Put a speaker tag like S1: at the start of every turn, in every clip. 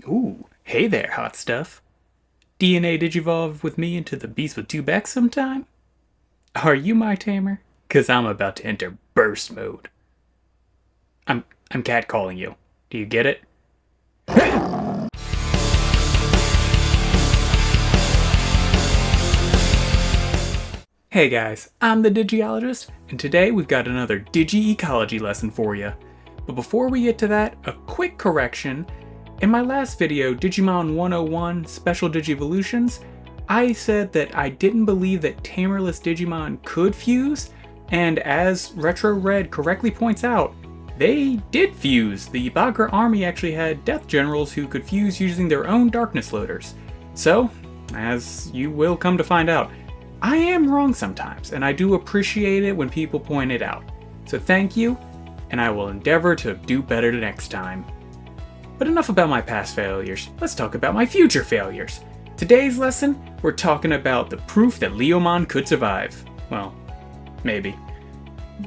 S1: Ooh, hey there, hot stuff. DNA digivolve with me into the beast with two backs sometime? Are you my tamer? Cause I'm about to enter burst mode. I'm catcalling you. Do you get it? Hey guys, I'm the Digi-Ologist, and today we've got another Digi-Ecology lesson for you. But before we get to that, a quick correction. In my last video, Digimon 101 Special Digi-Evolutions, I said that I didn't believe that tamerless Digimon could fuse, and as Retro Red correctly points out, they did fuse. The Bagra army actually had death generals who could fuse using their own darkness loaders. So, as you will come to find out, I am wrong sometimes, and I do appreciate it when people point it out. So thank you, and I will endeavor to do better next time. But enough about my past failures, let's talk about my future failures. Today's lesson, we're talking about the proof that Leomon could survive. Well, maybe.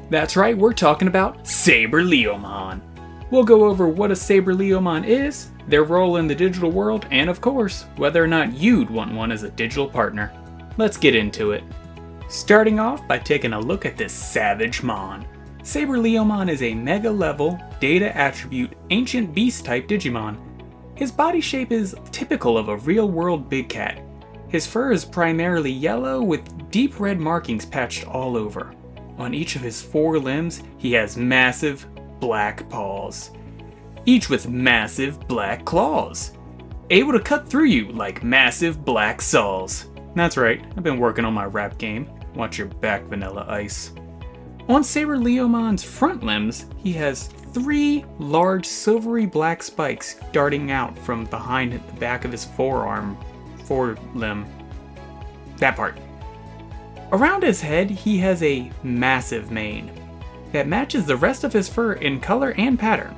S1: That's right, we're talking about Saberleomon. We'll go over what a Saberleomon is, their role in the digital world, and of course, whether or not you'd want one as a digital partner. Let's get into it. Starting off by taking a look at this Savage Mon. Saberleomon is a Mega level, data attribute, ancient beast type Digimon. His body shape is typical of a real world big cat. His fur is primarily yellow with deep red markings patched all over. On each of his four limbs, he has massive black paws, each with massive black claws, able to cut through you like massive black saws. That's right, I've been working on my rap game. Watch your back, Vanilla Ice. On Saberleomon's front limbs, he has three large silvery black spikes darting out from behind the back of his forelimb. That part. Around his head, he has a massive mane that matches the rest of his fur in color and pattern.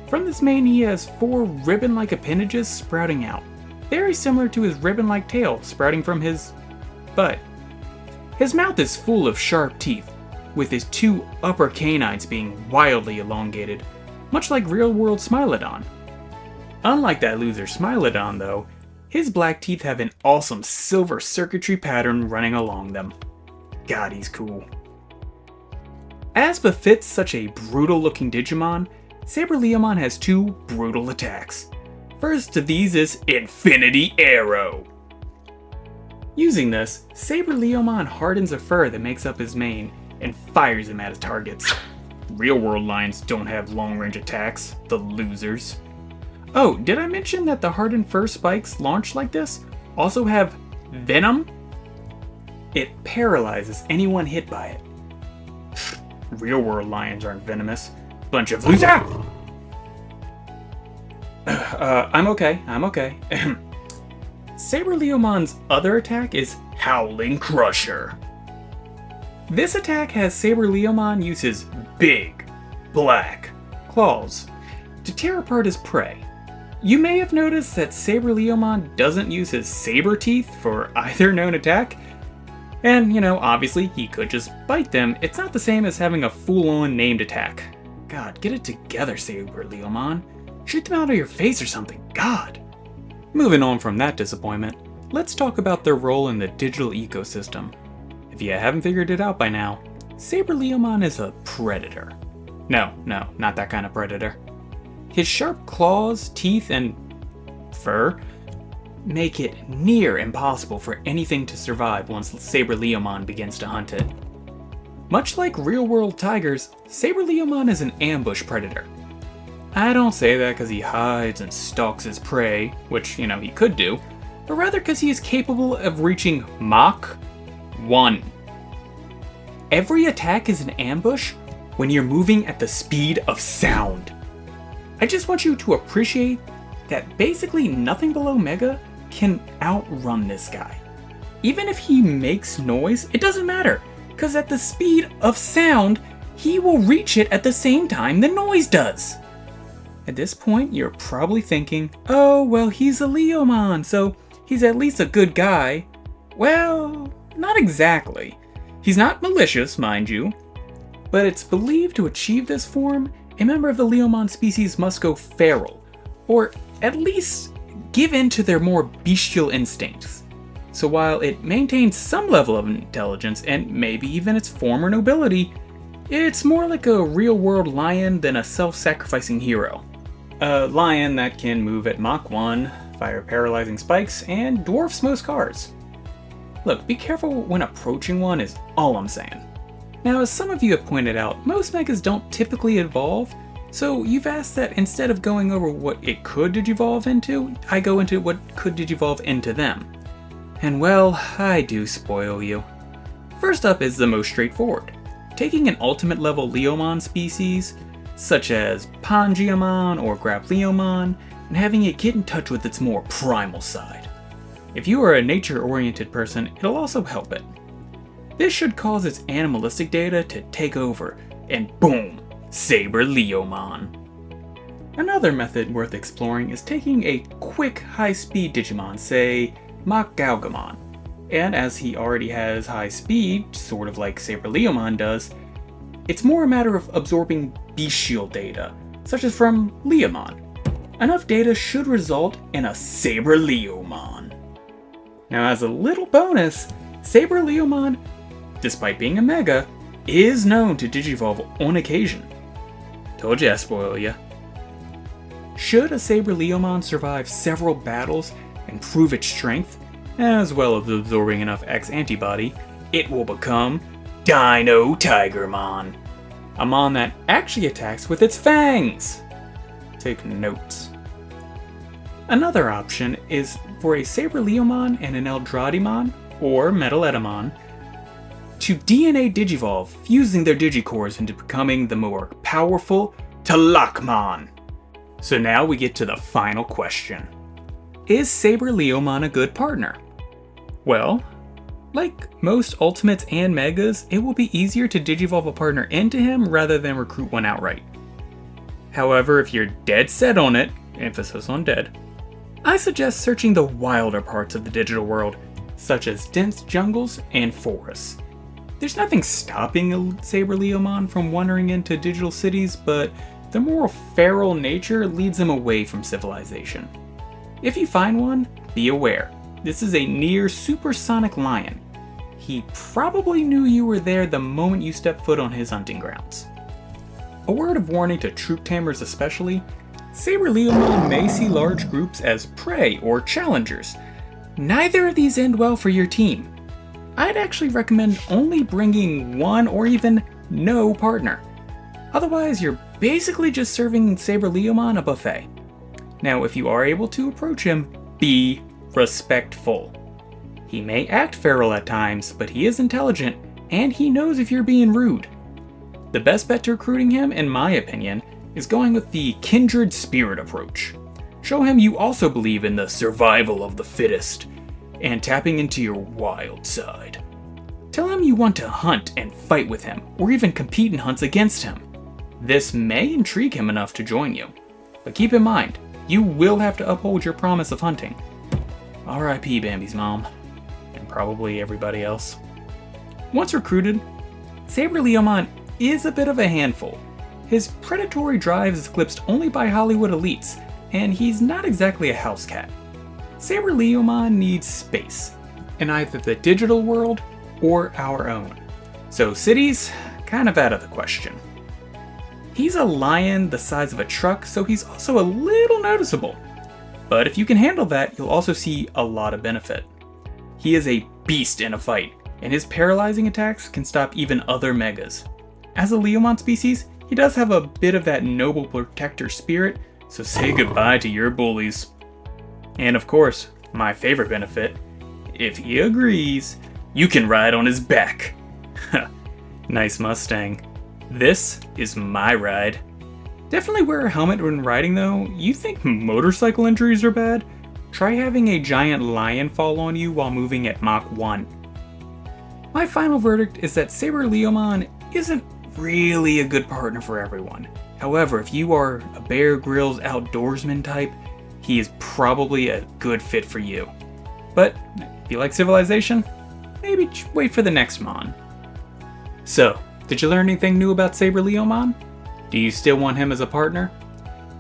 S1: From this mane, he has four ribbon-like appendages sprouting out, very similar to his ribbon-like tail sprouting from his butt. His mouth is full of sharp teeth, with his two upper canines being wildly elongated, much like real-world Smilodon. Unlike that loser Smilodon, though, his black teeth have an awesome silver circuitry pattern running along them. God, he's cool. As befits such a brutal-looking Digimon, Saberleomon has two brutal attacks. First of these is Infinity Arrow. Using this, Saberleomon hardens a fur that makes up his mane and fires him at his targets. Real-world lions don't have long-range attacks, the losers. Oh, did I mention that the hardened fur spikes launched like this also have venom? It paralyzes anyone hit by it. Real-world lions aren't venomous. Bunch of losers. I'm okay. Saberleomon's other attack is Howling Crusher. This attack has Saberleomon use his big, black claws to tear apart his prey. You may have noticed that Saberleomon doesn't use his saber teeth for either known attack. And, obviously he could just bite them. It's not the same as having a full-on named attack. God, get it together, Saberleomon. Shoot them out of your face or something, God. Moving on from that disappointment, let's talk about their role in the digital ecosystem. If you haven't figured it out by now, Saberleomon is a predator. No, not that kind of predator. His sharp claws, teeth, and fur make it near impossible for anything to survive once Saberleomon begins to hunt it. Much like real-world tigers, Saberleomon is an ambush predator. I don't say that because he hides and stalks his prey, which, he could do, but rather because he is capable of reaching Mach 1. Every attack is an ambush when you're moving at the speed of sound. I just want you to appreciate that basically nothing below Mega can outrun this guy. Even if he makes noise, it doesn't matter, because at the speed of sound, he will reach it at the same time the noise does. At this point, you're probably thinking, oh, well, he's a Leomon, so he's at least a good guy. Well, not exactly. He's not malicious, mind you, but it's believed to achieve this form, a member of the Leomon species must go feral, or at least give in to their more bestial instincts. So while it maintains some level of intelligence and maybe even its former nobility, it's more like a real-world lion than a self-sacrificing hero. A lion that can move at Mach 1, fire paralyzing spikes, and dwarfs most cars. Look, be careful when approaching one is all I'm saying. Now, as some of you have pointed out, most megas don't typically evolve, so you've asked that instead of going over what it could digivolve into, I go into what could digivolve into them. And well, I do spoil you. First up is the most straightforward. Taking an ultimate level Leomon species, such as Pangeamon or Grableomon, and having it get in touch with its more primal side. If you are a nature-oriented person, it'll also help it. This should cause its animalistic data to take over, and boom, Saberleomon. Another method worth exploring is taking a quick, high-speed Digimon, say Mach Gaugamon, and as he already has high speed, sort of like Saberleomon does, it's more a matter of absorbing bestial data, such as from Leomon. Enough data should result in a Saberleomon. Now, as a little bonus, Saberleomon, despite being a mega, is known to digivolve on occasion. Told ya I'd spoil ya. Should a Saberleomon survive several battles and prove its strength, as well as absorbing enough X antibody, it will become Dino Tigermon, a mon that actually attacks with its fangs. Take notes. Another option is for a Saberleomon and an Eldradimon, or Metaletamon, to DNA digivolve, fusing their digicores into becoming the more powerful Talakmon. So now we get to the final question. Is Saberleomon a good partner? Well, like most Ultimates and Megas, it will be easier to digivolve a partner into him rather than recruit one outright. However, if you're dead set on it, emphasis on dead, I suggest searching the wilder parts of the digital world, such as dense jungles and forests. There's nothing stopping a Saberleomon from wandering into digital cities, but their more feral nature leads them away from civilization. If you find one, be aware, this is a near supersonic lion. He probably knew you were there the moment you stepped foot on his hunting grounds. A word of warning to troop tamers especially, Saberleomon may see large groups as prey or challengers. Neither of these end well for your team. I'd actually recommend only bringing one or even no partner. Otherwise, you're basically just serving Saberleomon a buffet. Now, if you are able to approach him, be respectful. He may act feral at times, but he is intelligent, and he knows if you're being rude. The best bet to recruiting him, in my opinion, is going with the kindred spirit approach. Show him you also believe in the survival of the fittest, and tapping into your wild side. Tell him you want to hunt and fight with him, or even compete in hunts against him. This may intrigue him enough to join you, but keep in mind, you will have to uphold your promise of hunting. R.I.P. Bambi's mom, and probably everybody else. Once recruited, Saberleomon is a bit of a handful. His predatory drive is eclipsed only by Hollywood elites, and he's not exactly a house cat. Saberleomon needs space, in either the digital world or our own. So cities, kind of out of the question. He's a lion the size of a truck, so he's also a little noticeable. But if you can handle that, you'll also see a lot of benefit. He is a beast in a fight, and his paralyzing attacks can stop even other megas. As a Leomon species, he does have a bit of that noble protector spirit, so say goodbye to your bullies. And of course, my favorite benefit, if he agrees, you can ride on his back. Nice Mustang. This is my ride. Definitely wear a helmet when riding though. You think motorcycle injuries are bad? Try having a giant lion fall on you while moving at Mach 1. My final verdict is that Saberleomon isn't really a good partner for everyone. However, if you are a Bear Grylls outdoorsman type, he is probably a good fit for you. But if you like civilization, maybe wait for the next mon. So, did you learn anything new about Saberleomon? Do you still want him as a partner?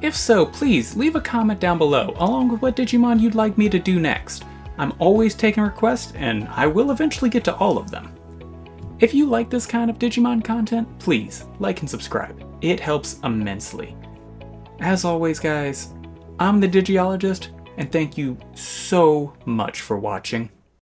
S1: If so, please leave a comment down below along with what Digimon you'd like me to do next. I'm always taking requests and I will eventually get to all of them. If you like this kind of Digimon content, please like and subscribe. It helps immensely. As always guys, I'm the Digi-Ologist, and thank you so much for watching.